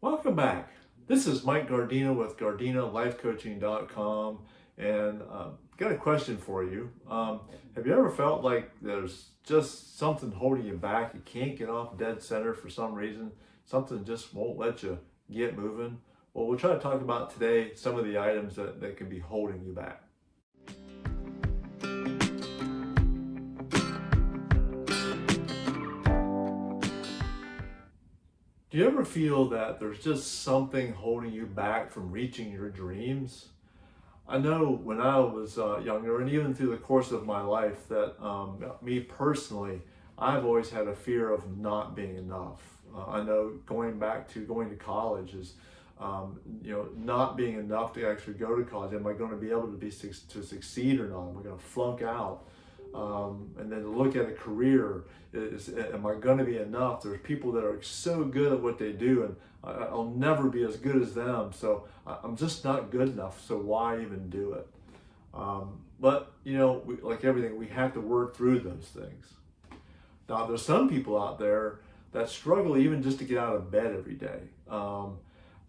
Welcome back. This is Mike Gardina with GardinaLifeCoaching.com, and got a question for you. Have you ever felt like there's just something holding you back? You can't get off dead center for some reason. Something just won't let you get moving. Well, we'll try to talk about today some of the items that can be holding you back. Do you ever feel that there's just something holding you back from reaching your dreams? I know when I was younger, and even through the course of my life, that me personally, I've always had a fear of not being enough. I know going to college is, not being enough to actually go to college. Am I going to be able to succeed or not? Am I going to flunk out? And then to look at a career am I going to be enough? There's people that are so good at what they do, and I'll never be as good as them. So I'm just not good enough. So why even do it? But like everything, we have to work through those things. Now, there's some people out there that struggle even just to get out of bed every day.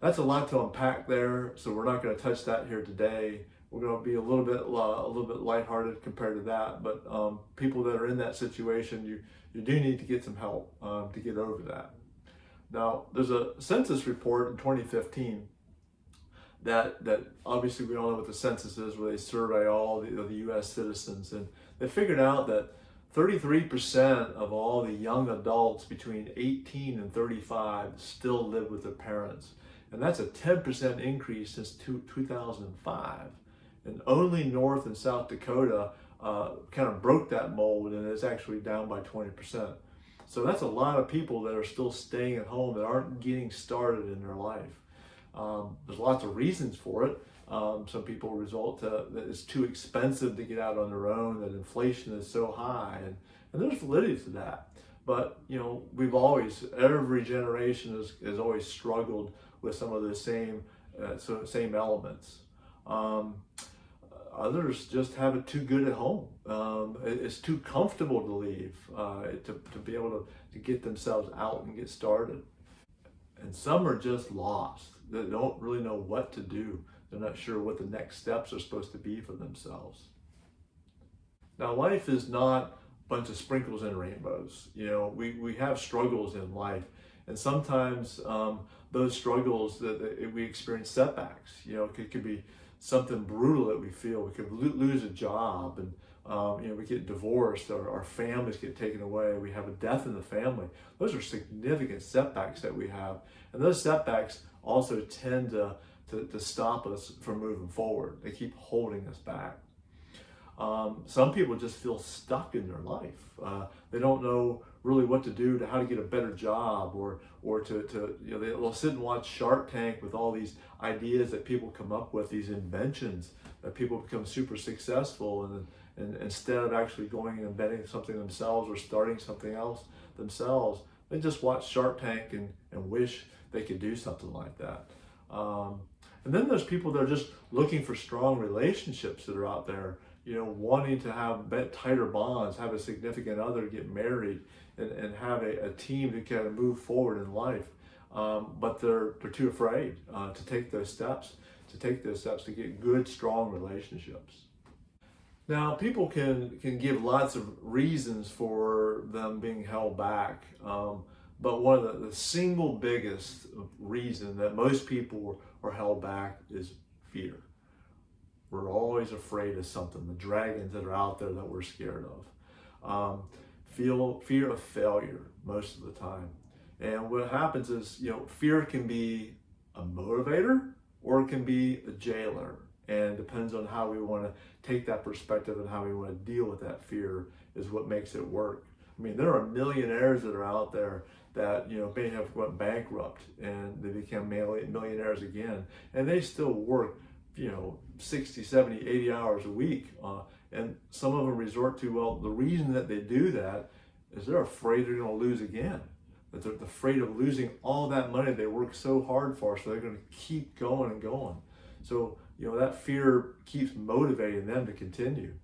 That's a lot to unpack there, so we're not going to touch that here today. We're going to be a little bit lighthearted compared to that. But people that are in that situation, you do need to get some help to get over that. Now, there's a census report in 2015 that obviously we all know what the census is, where they survey all the U.S. citizens, and they figured out that 33% of all the young adults between 18 and 35 still live with their parents. And that's a 10% increase since 2005. And only North and South Dakota kind of broke that mold, and it's actually down by 20%. So that's a lot of people that are still staying at home that aren't getting started in their life. There's lots of reasons for it. Some people result to that it's too expensive to get out on their own, that inflation is so high, and there's validity to that. But every generation has always struggled with some of the same elements. Others just have it too good at home. It's too comfortable to leave, to be able to get themselves out and get started. And some are just lost. They don't really know what to do. They're not sure what the next steps are supposed to be for themselves. Now, life is not a bunch of sprinkles and rainbows. We have struggles in life, and sometimes those struggles that we experience setbacks. It could be something brutal that we feel. We could lose a job, and we get divorced, or our families get taken away. We have a death in the family. Those are significant setbacks that we have, and those setbacks also tend to stop us from moving forward. They keep holding us back. Some people just feel stuck in their life. They don't know really what to do, how to get a better job, or they'll sit and watch Shark Tank with all these ideas that people come up with, these inventions that people become super successful, and instead of actually going and inventing something themselves or starting something else themselves, they just watch Shark Tank and wish they could do something like that. And then there's people that are just looking for strong relationships that are out there, wanting to have tighter bonds, have a significant other, get married, and have a team to kind of move forward in life. But they're too afraid to take those steps, to get good, strong relationships. Now, people can give lots of reasons for them being held back. But one of the single biggest reason that most people are held back is fear. We're always afraid of something, the dragons that are out there that we're scared of. Fear of failure most of the time. And what happens is, fear can be a motivator or it can be a jailer. And it depends on how we want to take that perspective and how we want to deal with that fear is what makes it work. I mean, there are millionaires that are out there that, may have went bankrupt and they become millionaires again, and they still work, 60, 70, 80 hours a week. And some of them resort to, the reason that they do that is they're afraid they're going to lose again. That they're afraid of losing all that money they worked so hard for, so they're going to keep going and going. So, that fear keeps motivating them to continue.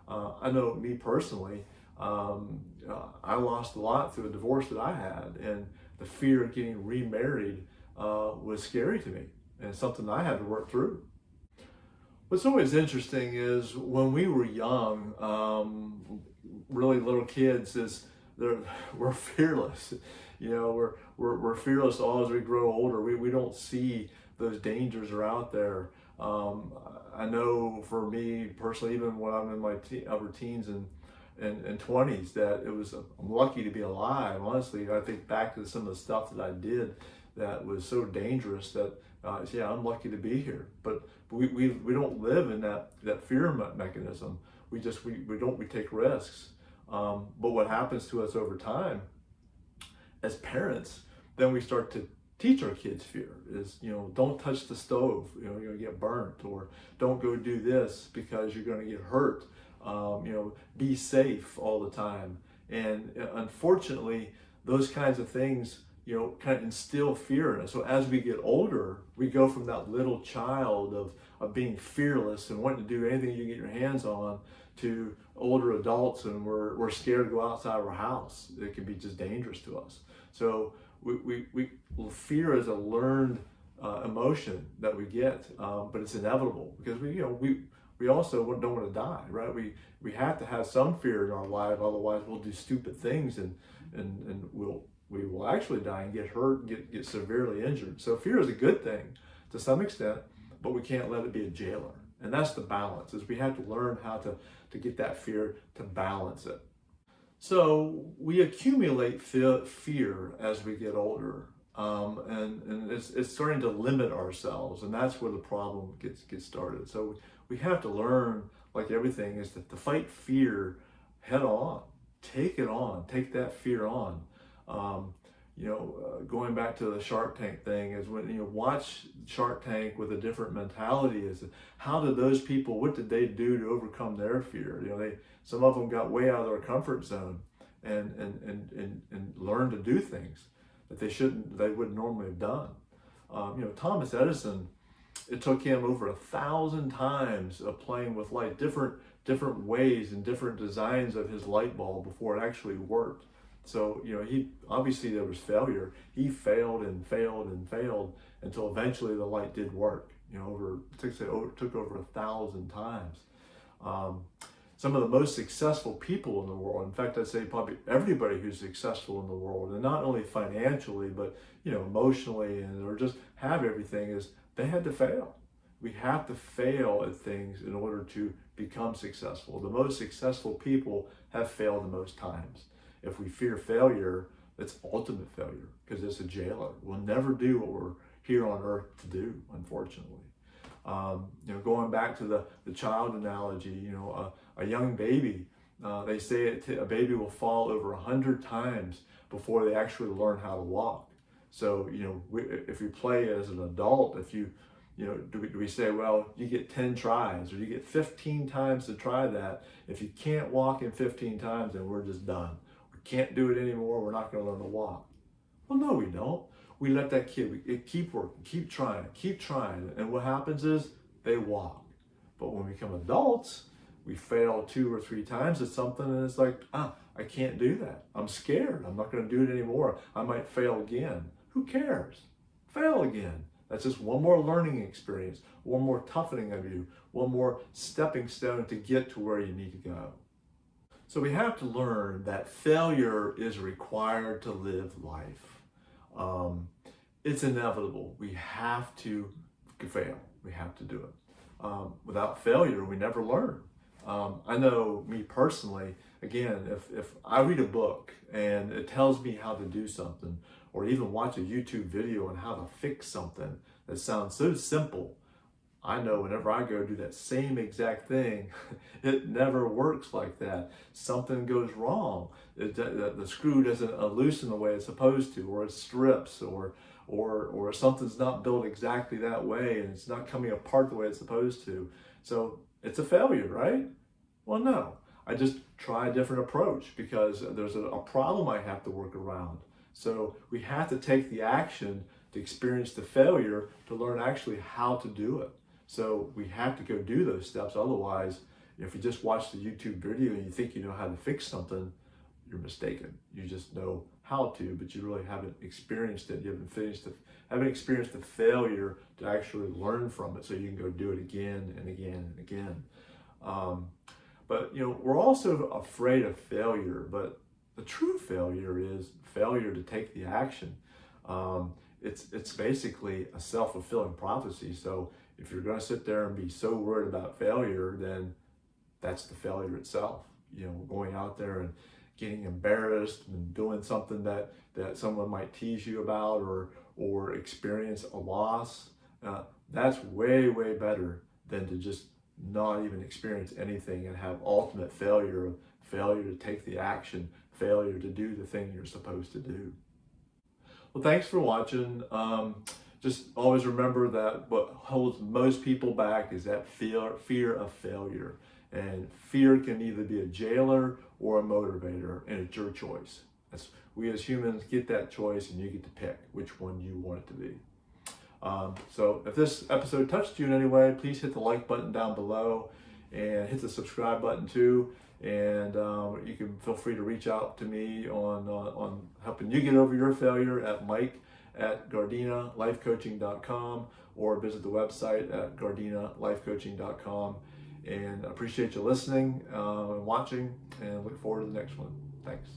I know me personally, I lost a lot through a divorce that I had, and the fear of getting remarried was scary to me and something I had to work through. What's always interesting is when we were young, really little kids, we're fearless. You know, we're fearless all as we grow older. We don't see those dangers are out there. I know for me personally, even when I'm in my upper teens and 20s, that I'm lucky to be alive. Honestly, I think back to some of the stuff that I did that was so dangerous that yeah, I'm lucky to be here. But we don't live in that fear mechanism. We take risks. But what happens to us over time as parents, then we start to teach our kids fear is, don't touch the stove, you're going to get burnt, or don't go do this because you're going to get hurt. Be safe all the time. And unfortunately, those kinds of things, kind of instill fear in us. So as we get older, we go from that little child of being fearless and wanting to do anything you get your hands on to older adults, and we're scared to go outside of our house. It can be just dangerous to us. So fear is a learned emotion that we get, but it's inevitable because we also don't want to die, right? We have to have some fear in our life, otherwise we'll do stupid things and we will actually die and get hurt and get severely injured. So fear is a good thing to some extent, but we can't let it be a jailer. And that's the balance, is we have to learn how to get that fear to balance it. So we accumulate fear as we get older, and it's starting to limit ourselves, and that's where the problem gets started. So we have to learn, like everything, is to fight fear head on. Take it on. Take that fear on. Going back to the Shark Tank thing, is when you watch Shark Tank with a different mentality, is how did those people, what did they do to overcome their fear? Some of them got way out of their comfort zone and learned to do things that they wouldn't normally have done. Thomas Edison, it took him over 1,000 times of playing with light, different ways and different designs of his light bulb before it actually worked. So, he obviously, there was failure. He failed and failed and failed until eventually the light did work. It took over 1,000 times. Some of the most successful people in the world, in fact, I'd say probably everybody who's successful in the world, and not only financially, but emotionally, or just have everything, is they had to fail. We have to fail at things in order to become successful. The most successful people have failed the most times. If we fear failure, it's ultimate failure, because it's a jailer. We'll never do what we're here on earth to do, unfortunately. Going back to the child analogy, a young baby, they say a baby will fall over 100 times before they actually learn how to walk. So, if you play as an adult, do we say, well, you get 10 tries, or you get 15 times to try that? If you can't walk in 15 times, then we're just done. Can't do it anymore, we're not going to learn to walk. Well, no, we don't. We let that kid keep working, keep trying, and what happens is they walk. But when we become adults, we fail 2 or 3 times at something, and it's like, I can't do that. I'm scared. I'm not going to do it anymore. I might fail again. Who cares? Fail again. That's just one more learning experience, one more toughening of you, one more stepping stone to get to where you need to go. So we have to learn that failure is required to live life. It's inevitable. We have to fail. We have to do it. Without failure, we never learn. I know me personally, again, if I read a book and it tells me how to do something, or even watch a YouTube video on how to fix something that sounds so simple, I know whenever I go do that same exact thing, it never works like that. Something goes wrong. The screw doesn't loosen the way it's supposed to, or it strips, or something's not built exactly that way, and it's not coming apart the way it's supposed to. So it's a failure, right? Well, no. I just try a different approach because there's a problem I have to work around. So we have to take the action to experience the failure to learn actually how to do it. So we have to go do those steps. Otherwise, if you just watch the YouTube video and you think you know how to fix something, you're mistaken. You just know how to, but you really haven't experienced it. You haven't experienced the failure to actually learn from it, so you can go do it again and again and again. But we're also afraid of failure. But the true failure is failure to take the action. It's basically a self-fulfilling prophecy. So if you're going to sit there and be so worried about failure, then that's the failure itself. Going out there and getting embarrassed and doing something that someone might tease you about, or experience a loss. That's way, way better than to just not even experience anything and have ultimate failure to take the action, failure to do the thing you're supposed to do. Well, thanks for watching. Just always remember that what holds most people back is that fear of failure. And fear can either be a jailer or a motivator, and it's your choice. We as humans get that choice, and you get to pick which one you want it to be. So if this episode touched you in any way, please hit the like button down below and hit the subscribe button too. And you can feel free to reach out to me on helping you get over your failure at mike@gardinalifecoaching.com, or visit the website at gardinalifecoaching.com. And I appreciate you listening and watching, and look forward to the next one. Thanks.